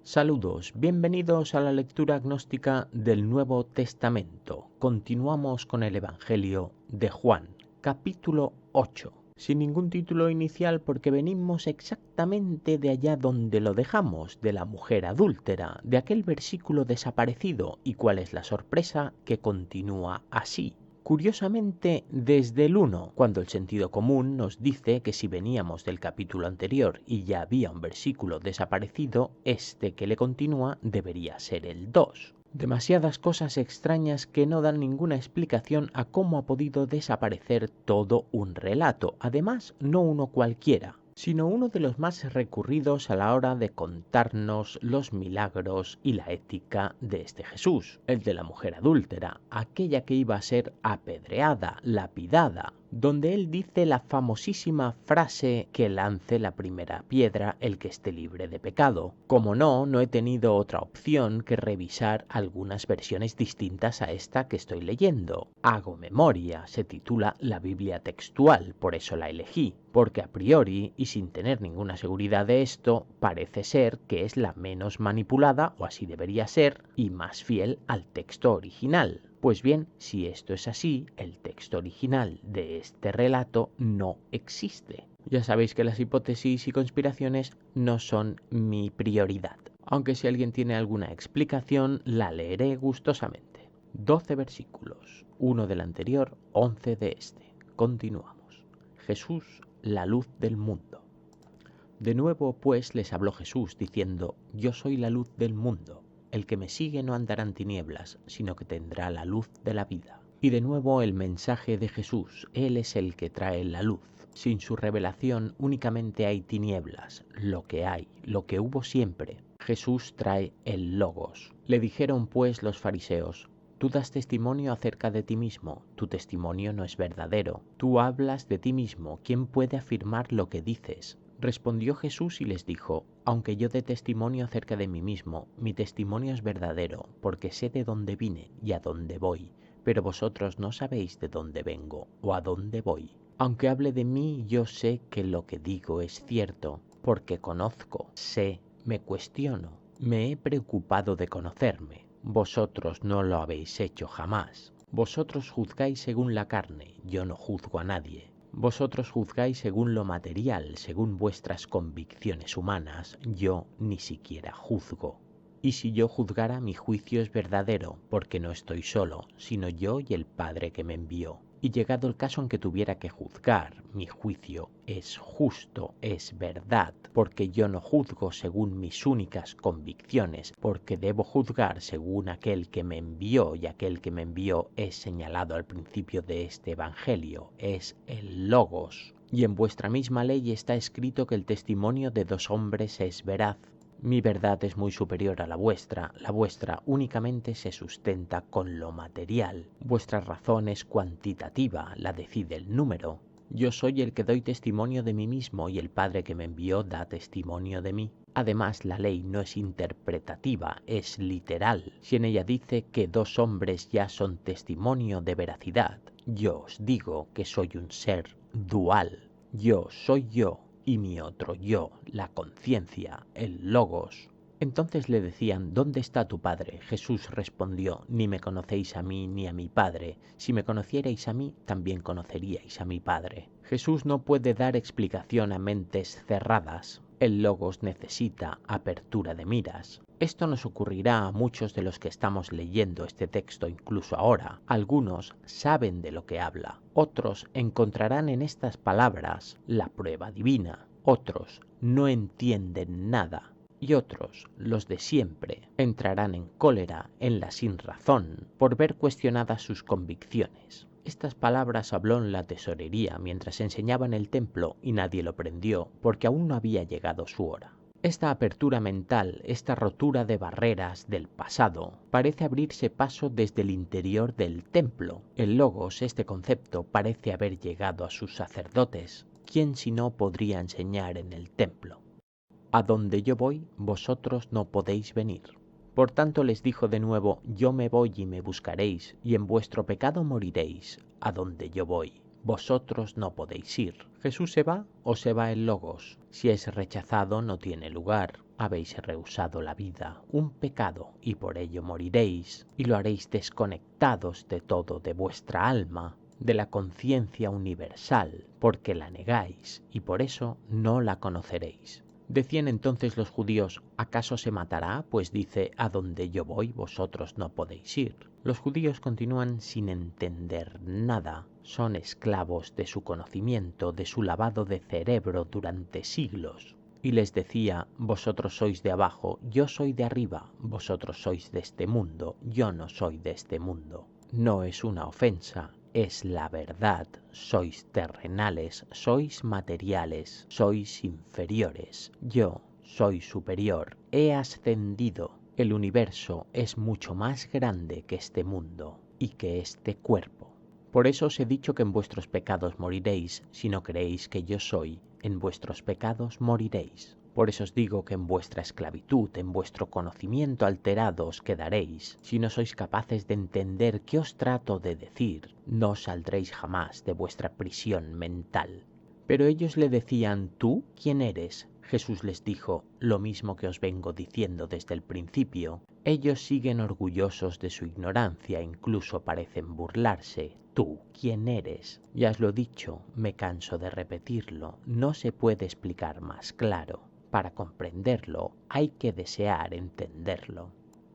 Saludos, bienvenidos a la lectura gnóstica del Nuevo Testamento. Continuamos con el Evangelio de Juan, capítulo 8. Sin ningún título inicial porque venimos exactamente de allá donde lo dejamos, de la mujer adúltera, de aquel versículo desaparecido. ¿Y cuál es la sorpresa? Que continúa así. Curiosamente, desde el 1, cuando el sentido común nos dice que si veníamos del capítulo anterior y ya había un versículo desaparecido, este que le continúa debería ser el 2. Demasiadas cosas extrañas que no dan ninguna explicación a cómo ha podido desaparecer todo un relato, además no uno cualquiera, sino uno de los más recurridos a la hora de contarnos los milagros y la ética de este Jesús, el de la mujer adúltera, aquella que iba a ser apedreada, lapidada, donde él dice la famosísima frase que lance la primera piedra el que esté libre de pecado. Como no he tenido otra opción que revisar algunas versiones distintas a esta que estoy leyendo. Hago memoria, se titula la Biblia textual, por eso la elegí, porque a priori, y sin tener ninguna seguridad de esto, parece ser que es la menos manipulada, o así debería ser, y más fiel al texto original. Pues bien, si esto es así, el texto original de este relato no existe. Ya sabéis que las hipótesis y conspiraciones no son mi prioridad, aunque si alguien tiene alguna explicación, la leeré gustosamente. 12 versículos, uno del anterior, 11 de este. Continuamos. Jesús, la luz del mundo. De nuevo, pues, les habló Jesús, diciendo: Yo soy la luz del mundo. El que me sigue no andará en tinieblas, sino que tendrá la luz de la vida. Y de nuevo el mensaje de Jesús, Él es el que trae la luz. Sin su revelación únicamente hay tinieblas, lo que hubo siempre. Jesús trae el Logos. Le dijeron pues los fariseos: Tú das testimonio acerca de ti mismo, tu testimonio no es verdadero. Tú hablas de ti mismo, ¿quién puede afirmar lo que dices? Respondió Jesús y les dijo: Aunque yo dé testimonio acerca de mí mismo, mi testimonio es verdadero, porque sé de dónde vine y a dónde voy, pero vosotros no sabéis de dónde vengo o a dónde voy. Aunque hable de mí, yo sé que lo que digo es cierto, porque conozco, sé, me cuestiono, me he preocupado de conocerme. Vosotros no lo habéis hecho jamás. Vosotros juzgáis según la carne, yo no juzgo a nadie. Vosotros juzgáis según lo material, según vuestras convicciones humanas, yo ni siquiera juzgo. Y si yo juzgara, mi juicio es verdadero, porque no estoy solo, sino yo y el Padre que me envió. Y llegado el caso en que tuviera que juzgar, mi juicio es justo, es verdad, porque yo no juzgo según mis únicas convicciones, porque debo juzgar según aquel que me envió, y aquel que me envió es señalado al principio de este Evangelio, es el Logos. Y en vuestra misma ley está escrito que el testimonio de dos hombres es veraz. Mi verdad es muy superior a la vuestra únicamente se sustenta con lo material. Vuestra razón es cuantitativa, la decide el número. Yo soy el que doy testimonio de mí mismo y el Padre que me envió da testimonio de mí. Además, la ley no es interpretativa, es literal. Si en ella dice que dos hombres ya son testimonio de veracidad, yo os digo que soy un ser dual. Yo soy yo y mi otro yo, la conciencia, el Logos. Entonces le decían: ¿Dónde está tu Padre? Jesús respondió: Ni me conocéis a mí ni a mi Padre. Si me conocierais a mí, también conoceríais a mi Padre. Jesús no puede dar explicación a mentes cerradas. El Logos necesita apertura de miras. Esto nos ocurrirá a muchos de los que estamos leyendo este texto incluso ahora. Algunos saben de lo que habla. Otros encontrarán en estas palabras la prueba divina. Otros no entienden nada. Y otros, los de siempre, entrarán en cólera, en la sinrazón, por ver cuestionadas sus convicciones. Estas palabras habló en la tesorería mientras enseñaba en el templo y nadie lo prendió porque aún no había llegado su hora. Esta apertura mental, esta rotura de barreras del pasado, parece abrirse paso desde el interior del templo. El Logos, este concepto, parece haber llegado a sus sacerdotes. ¿Quién si no podría enseñar en el templo? A donde yo voy, vosotros no podéis venir. Por tanto les dijo de nuevo: Yo me voy y me buscaréis, y en vuestro pecado moriréis. A donde yo voy, vosotros no podéis ir. Jesús se va o se va el Logos. Si es rechazado, no tiene lugar. habéis rehusado la vida, un pecado, y por ello moriréis, y lo haréis desconectados de todo, de vuestra alma, de la conciencia universal, porque la negáis, y por eso no la conoceréis. Decían entonces los judíos, ¿acaso se matará? Pues dice, a donde yo voy vosotros no podéis ir. Los judíos continúan sin entender nada, son esclavos de su conocimiento, de su lavado de cerebro durante siglos. Y les decía, vosotros sois de abajo, yo soy de arriba, vosotros sois de este mundo, yo no soy de este mundo. No es una ofensa, es la verdad, sois terrenales, sois materiales, sois inferiores, yo soy superior, he ascendido, el universo es mucho más grande que este mundo y que este cuerpo. Por eso os he dicho que en vuestros pecados moriréis, si no creéis que yo soy, en vuestros pecados moriréis. Por eso os digo que en vuestra esclavitud, en vuestro conocimiento alterado os quedaréis. Si no sois capaces de entender qué os trato de decir, no saldréis jamás de vuestra prisión mental. Pero ellos le decían, ¿tú quién eres? Jesús les dijo, lo mismo que os vengo diciendo desde el principio. Ellos siguen orgullosos de su ignorancia, incluso parecen burlarse. ¿Tú quién eres? Ya os lo he dicho, me canso de repetirlo, no se puede explicar más claro. Para comprenderlo hay que desear entenderlo.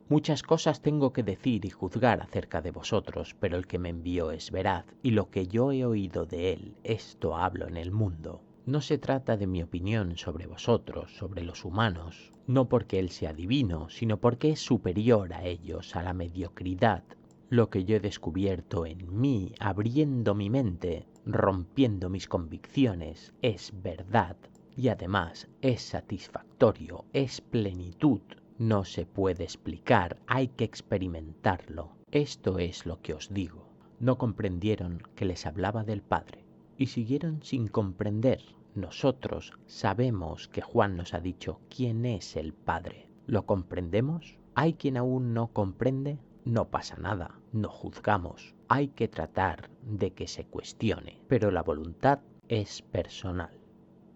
Muchas cosas tengo que decir y juzgar acerca de vosotros, pero el que me envió es veraz, y lo que yo he oído de él, esto hablo en el mundo. No se trata de mi opinión sobre vosotros, sobre los humanos, no porque él sea divino, sino porque es superior a ellos, a la mediocridad. Lo que yo he descubierto en mí, abriendo mi mente, rompiendo mis convicciones, es verdad. Y además es satisfactorio, es plenitud. No se puede explicar, hay que experimentarlo. Esto es lo que os digo. No comprendieron que les hablaba del Padre y siguieron sin comprender. Nosotros sabemos que Juan nos ha dicho quién es el Padre. ¿Lo comprendemos? ¿Hay quien aún no comprende? No pasa nada, no juzgamos. Hay que tratar de que se cuestione, pero la voluntad es personal.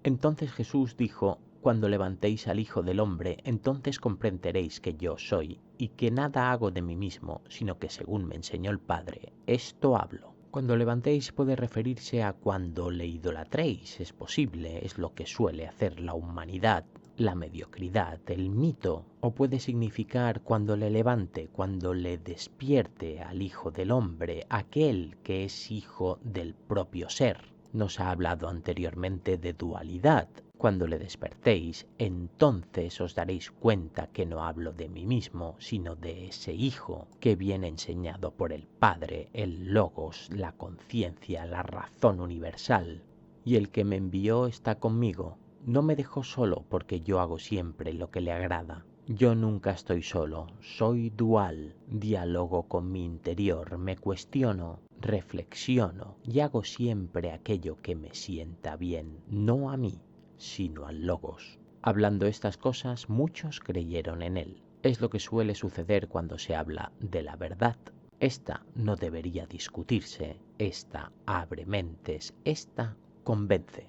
Entonces Jesús dijo, cuando levantéis al Hijo del Hombre, entonces comprenderéis que yo soy, y que nada hago de mí mismo, sino que según me enseñó el Padre, esto hablo. Cuando levantéis puede referirse a cuando le idolatréis, es posible, es lo que suele hacer la humanidad, la mediocridad, el mito, o puede significar cuando le levante, cuando le despierte al Hijo del Hombre, aquel que es hijo del propio ser. Nos ha hablado anteriormente de dualidad. Cuando le despertéis, entonces os daréis cuenta que no hablo de mí mismo, sino de ese Hijo que viene enseñado por el Padre, el Logos, la conciencia, la razón universal. Y el que me envió está conmigo. No me dejó solo porque yo hago siempre lo que le agrada. Yo nunca estoy solo, soy dual, dialogo con mi interior, me cuestiono, reflexiono y hago siempre aquello que me sienta bien, no a mí, sino al Logos. Hablando estas cosas, muchos creyeron en él. Es lo que suele suceder cuando se habla de la verdad. Esta no debería discutirse, esta abre mentes, esta convence.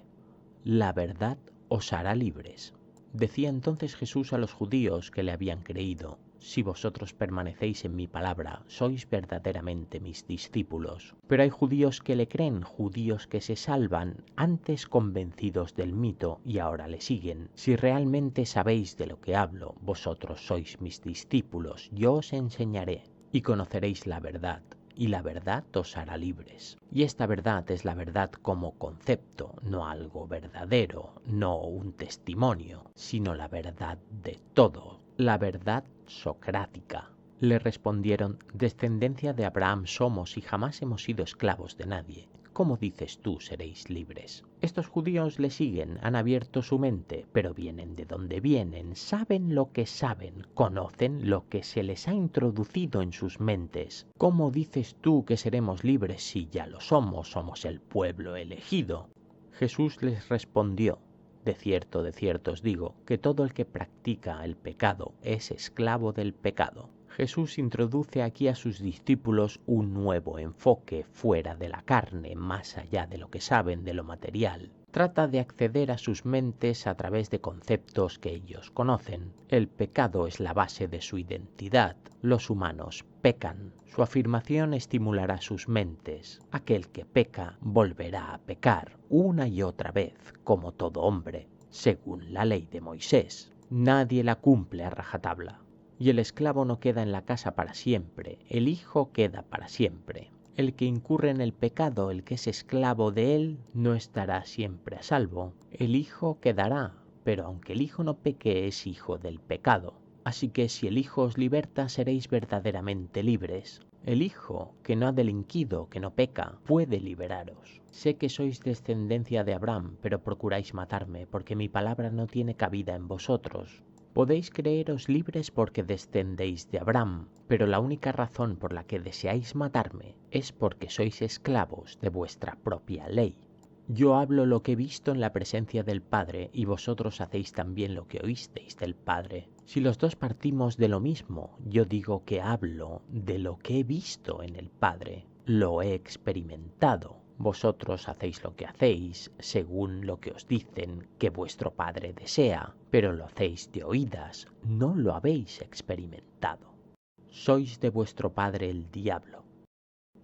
La verdad os hará libres. Decía entonces Jesús a los judíos que le habían creído, si vosotros permanecéis en mi palabra, sois verdaderamente mis discípulos. Pero hay judíos que le creen, judíos que se salvan, antes convencidos del mito y ahora le siguen. Si realmente sabéis de lo que hablo, vosotros sois mis discípulos, yo os enseñaré y conoceréis la verdad. Y la verdad os hará libres. Y esta verdad es la verdad como concepto, no algo verdadero, no un testimonio, sino la verdad de todo, la verdad socrática. Le respondieron, descendencia de Abraham somos y jamás hemos sido esclavos de nadie. ¿Cómo dices tú seréis libres? Estos judíos le siguen, han abierto su mente, pero vienen de donde vienen, saben lo que saben, conocen lo que se les ha introducido en sus mentes. ¿Cómo dices tú que seremos libres si ya lo somos, somos el pueblo elegido? Jesús les respondió, de cierto os digo, que todo el que practica el pecado es esclavo del pecado. Jesús introduce aquí a sus discípulos un nuevo enfoque fuera de la carne, más allá de lo que saben de lo material. Trata de acceder a sus mentes a través de conceptos que ellos conocen. El pecado es la base de su identidad. Los humanos pecan. Su afirmación estimulará sus mentes. Aquel que peca volverá a pecar una y otra vez, como todo hombre, según la ley de Moisés. Nadie la cumple a rajatabla. Y el esclavo no queda en la casa para siempre, el hijo queda para siempre. El que incurre en el pecado, el que es esclavo de él, no estará siempre a salvo. El hijo quedará, pero aunque el hijo no peque, es hijo del pecado. Así que si el hijo os liberta, seréis verdaderamente libres. El hijo, que no ha delinquido, que no peca, puede liberaros. Sé que sois descendencia de Abraham, pero procuráis matarme, porque mi palabra no tiene cabida en vosotros. Podéis creeros libres porque descendéis de Abraham, pero la única razón por la que deseáis matarme es porque sois esclavos de vuestra propia ley. Yo hablo lo que he visto en la presencia del Padre, y vosotros hacéis también lo que oísteis del Padre. Si los dos partimos de lo mismo, yo digo que hablo de lo que he visto en el Padre. Lo he experimentado. Vosotros hacéis lo que hacéis, según lo que os dicen que vuestro padre desea, pero lo hacéis de oídas, no lo habéis experimentado. Sois de vuestro padre el diablo.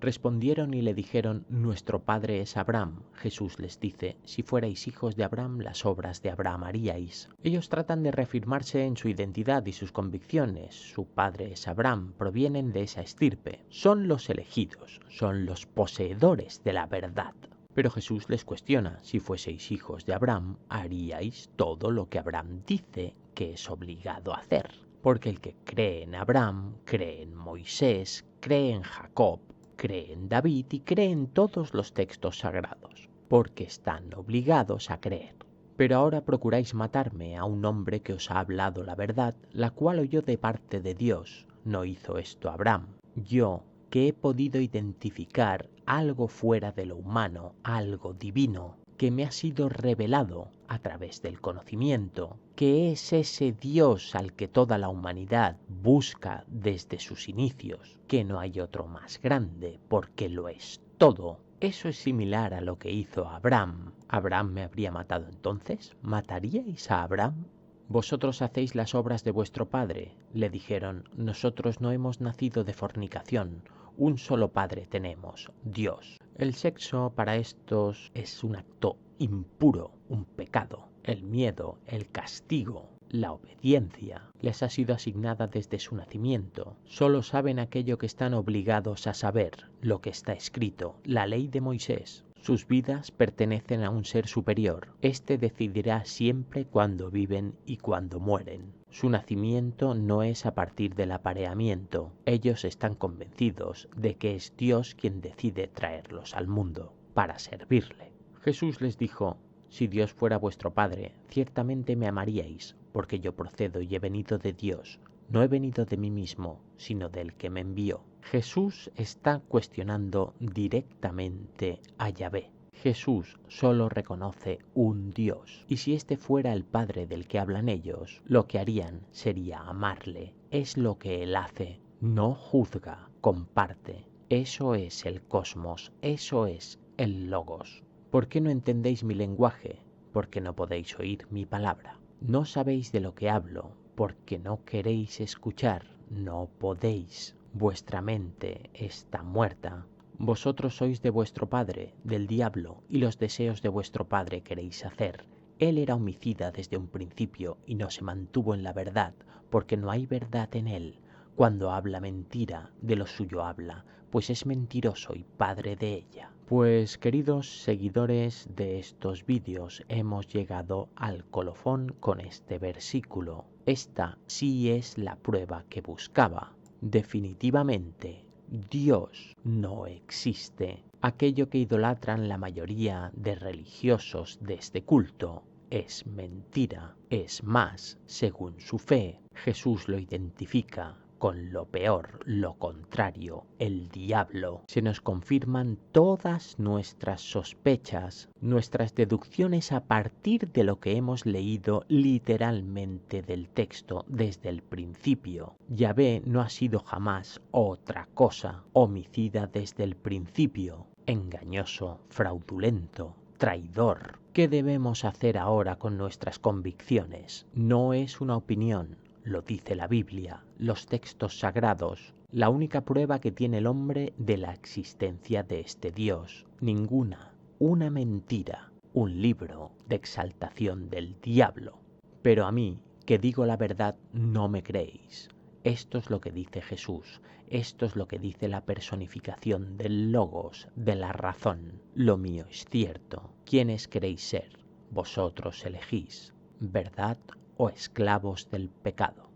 Respondieron y le dijeron: nuestro padre es Abraham. Jesús les dice: si fuerais hijos de Abraham, las obras de Abraham haríais. Ellos tratan de reafirmarse en su identidad y sus convicciones. Su padre es Abraham, provienen de esa estirpe. Son los elegidos, son los poseedores de la verdad. Pero Jesús les cuestiona: si fueseis hijos de Abraham, haríais todo lo que Abraham dice que es obligado a hacer. Porque el que cree en Abraham, cree en Moisés, cree en Jacob, cree en David y cree en todos los textos sagrados, porque están obligados a creer. Pero ahora procuráis matarme, a un hombre que os ha hablado la verdad, la cual oyó de parte de Dios. No hizo esto Abraham. Yo, que he podido identificar algo fuera de lo humano, algo divino, que me ha sido revelado a través del conocimiento, que es ese Dios al que toda la humanidad busca desde sus inicios, que no hay otro más grande porque lo es todo. Eso es similar a lo que hizo Abraham. ¿Abraham me habría matado entonces? ¿Mataríais a Abraham? Vosotros hacéis las obras de vuestro padre. Le dijeron: nosotros no hemos nacido de fornicación. Un solo padre tenemos, Dios. El sexo para estos es un acto impuro, un pecado. El miedo, el castigo, la obediencia les ha sido asignada desde su nacimiento. Solo saben aquello que están obligados a saber, lo que está escrito, la ley de Moisés. Sus vidas pertenecen a un ser superior. Este decidirá siempre cuándo viven y cuándo mueren. Su nacimiento no es a partir del apareamiento. Ellos están convencidos de que es Dios quien decide traerlos al mundo para servirle. Jesús les dijo: si Dios fuera vuestro Padre, ciertamente me amaríais, porque yo procedo y he venido de Dios. No he venido de mí mismo, sino del que me envió. Jesús está cuestionando directamente a Yahvé. Jesús solo reconoce un Dios, y si este fuera el Padre del que hablan ellos, lo que harían sería amarle. Es lo que Él hace. No juzga, comparte. Eso es el cosmos, eso es el logos. ¿Por qué no entendéis mi lenguaje? Porque no podéis oír mi palabra. No sabéis de lo que hablo, porque no queréis escuchar, no podéis. Vuestra mente está muerta. Vosotros sois de vuestro padre, del diablo, y los deseos de vuestro padre queréis hacer. Él era homicida desde un principio y no se mantuvo en la verdad, porque no hay verdad en él. Cuando habla mentira, de lo suyo habla, pues es mentiroso y padre de ella. Pues, queridos seguidores de estos vídeos, hemos llegado al colofón con este versículo. Esta sí es la prueba que buscaba. Definitivamente, Dios no existe. Aquello que idolatran la mayoría de religiosos de este culto es mentira. Es más, según su fe, Jesús lo identifica con lo peor, lo contrario, el diablo. Se nos confirman todas nuestras sospechas, nuestras deducciones a partir de lo que hemos leído literalmente del texto desde el principio. Yahvé no ha sido jamás otra cosa, homicida desde el principio, engañoso, fraudulento, traidor. ¿Qué debemos hacer ahora con nuestras convicciones? No es una opinión, lo dice la Biblia, los textos sagrados, la única prueba que tiene el hombre de la existencia de este Dios. Ninguna, una mentira, un libro de exaltación del diablo. Pero a mí, que digo la verdad, no me creéis. Esto es lo que dice Jesús, esto es lo que dice la personificación del Logos, de la razón. Lo mío es cierto. ¿Quiénes queréis ser? Vosotros elegís, ¿verdad o esclavos del pecado?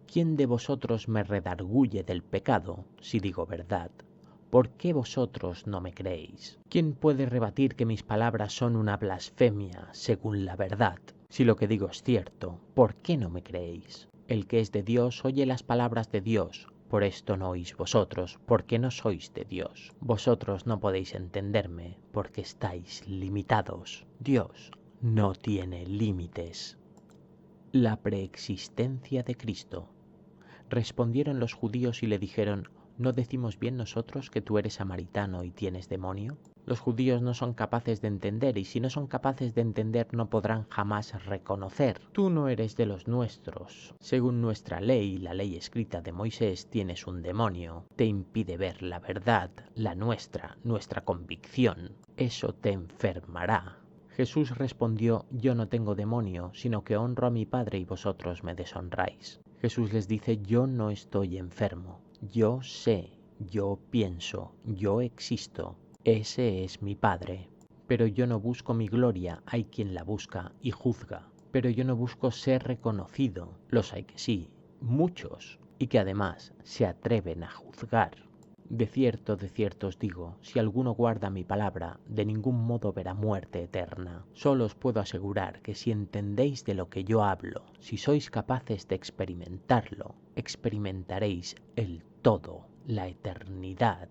¿Quién de vosotros me redarguye del pecado si digo verdad? ¿Por qué vosotros no me creéis? ¿Quién puede rebatir que mis palabras son una blasfemia según la verdad? Si lo que digo es cierto, ¿por qué no me creéis? El que es de Dios oye las palabras de Dios. Por esto no oís vosotros, porque no sois de Dios. Vosotros no podéis entenderme, porque estáis limitados. Dios no tiene límites. La preexistencia de Cristo. Respondieron los judíos y le dijeron: ¿no decimos bien nosotros que tú eres samaritano y tienes demonio? Los judíos no son capaces de entender, y si no son capaces de entender no podrán jamás reconocer. Tú no eres de los nuestros. Según nuestra ley, la ley escrita de Moisés, tienes un demonio. Te impide ver la verdad, la nuestra convicción. Eso te enfermará. Jesús respondió: yo no tengo demonio, sino que honro a mi Padre y vosotros me deshonráis. Jesús les dice: yo no estoy enfermo. Yo sé, yo pienso, yo existo. Ese es mi Padre. Pero yo no busco mi gloria, hay quien la busca y juzga. Pero yo no busco ser reconocido. Los hay que sí, muchos, y que además se atreven a juzgar. De cierto os digo, si alguno guarda mi palabra, de ningún modo verá muerte eterna. Solo os puedo asegurar que si entendéis de lo que yo hablo, si sois capaces de experimentarlo, experimentaréis el todo, la eternidad.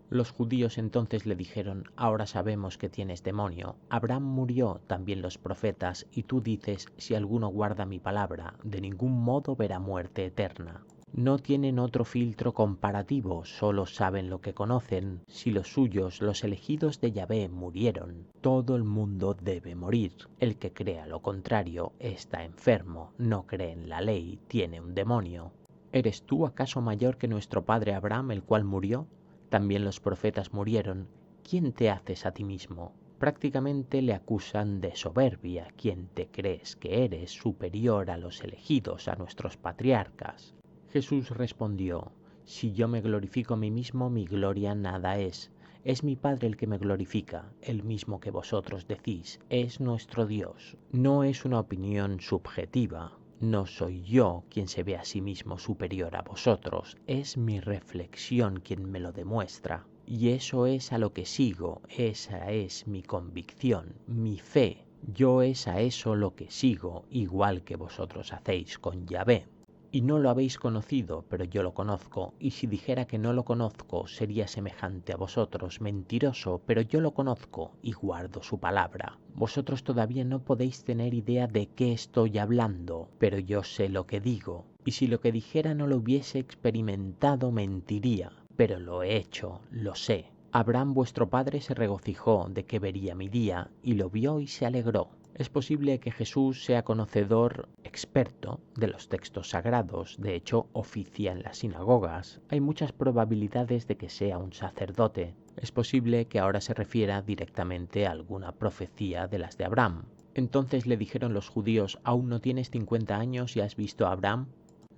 Los judíos entonces le dijeron: ahora sabemos que tienes demonio. Abraham murió, también los profetas, y tú dices: si alguno guarda mi palabra, de ningún modo verá muerte eterna. No tienen otro filtro comparativo, solo saben lo que conocen. Si los suyos, los elegidos de Yahvé, murieron, todo el mundo debe morir. El que crea lo contrario está enfermo, no cree en la ley, tiene un demonio. ¿Eres tú acaso mayor que nuestro padre Abraham, el cual murió? También los profetas murieron. ¿Quién te haces a ti mismo? Prácticamente le acusan de soberbia. ¿Quién te crees que eres superior a los elegidos, a nuestros patriarcas? Jesús respondió: si yo me glorifico a mí mismo, mi gloria nada es. Es mi Padre el que me glorifica, el mismo que vosotros decís, es nuestro Dios. No es una opinión subjetiva. No soy yo quien se ve a sí mismo superior a vosotros, es mi reflexión quien me lo demuestra. Y eso es a lo que sigo, esa es mi convicción, mi fe. Yo es a eso lo que sigo, igual que vosotros hacéis con Yahvé. Y no lo habéis conocido, pero yo lo conozco, y si dijera que no lo conozco, sería semejante a vosotros, mentiroso, pero yo lo conozco y guardo su palabra. Vosotros todavía no podéis tener idea de qué estoy hablando, pero yo sé lo que digo, y si lo que dijera no lo hubiese experimentado, mentiría, pero lo he hecho, lo sé. Abraham vuestro padre se regocijó de que vería mi día, y lo vio y se alegró. Es posible que Jesús sea conocedor, experto de los textos sagrados, de hecho oficia en las sinagogas. Hay muchas probabilidades de que sea un sacerdote. Es posible que ahora se refiera directamente a alguna profecía de las de Abraham. Entonces le dijeron los judíos: ¿aún no tienes 50 años y has visto a Abraham?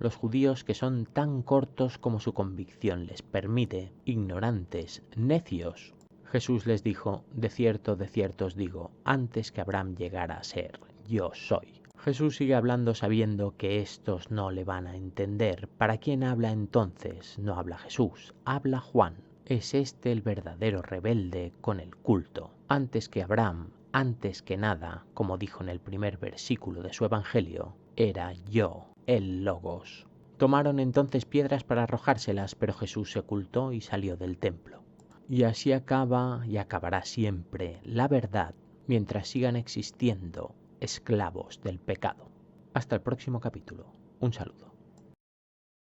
Los judíos, que son tan cortos como su convicción les permite, ignorantes, necios. Jesús les dijo: de cierto os digo, antes que Abraham llegara a ser, yo soy. Jesús sigue hablando sabiendo que estos no le van a entender. ¿Para quién habla entonces? No habla Jesús, habla Juan. Es este el verdadero rebelde con el culto. Antes que Abraham, antes que nada, como dijo en el primer versículo de su evangelio, era yo, el Logos. Tomaron entonces piedras para arrojárselas, pero Jesús se ocultó y salió del templo. Y así acaba y acabará siempre la verdad mientras sigan existiendo esclavos del pecado. Hasta el próximo capítulo. Un saludo.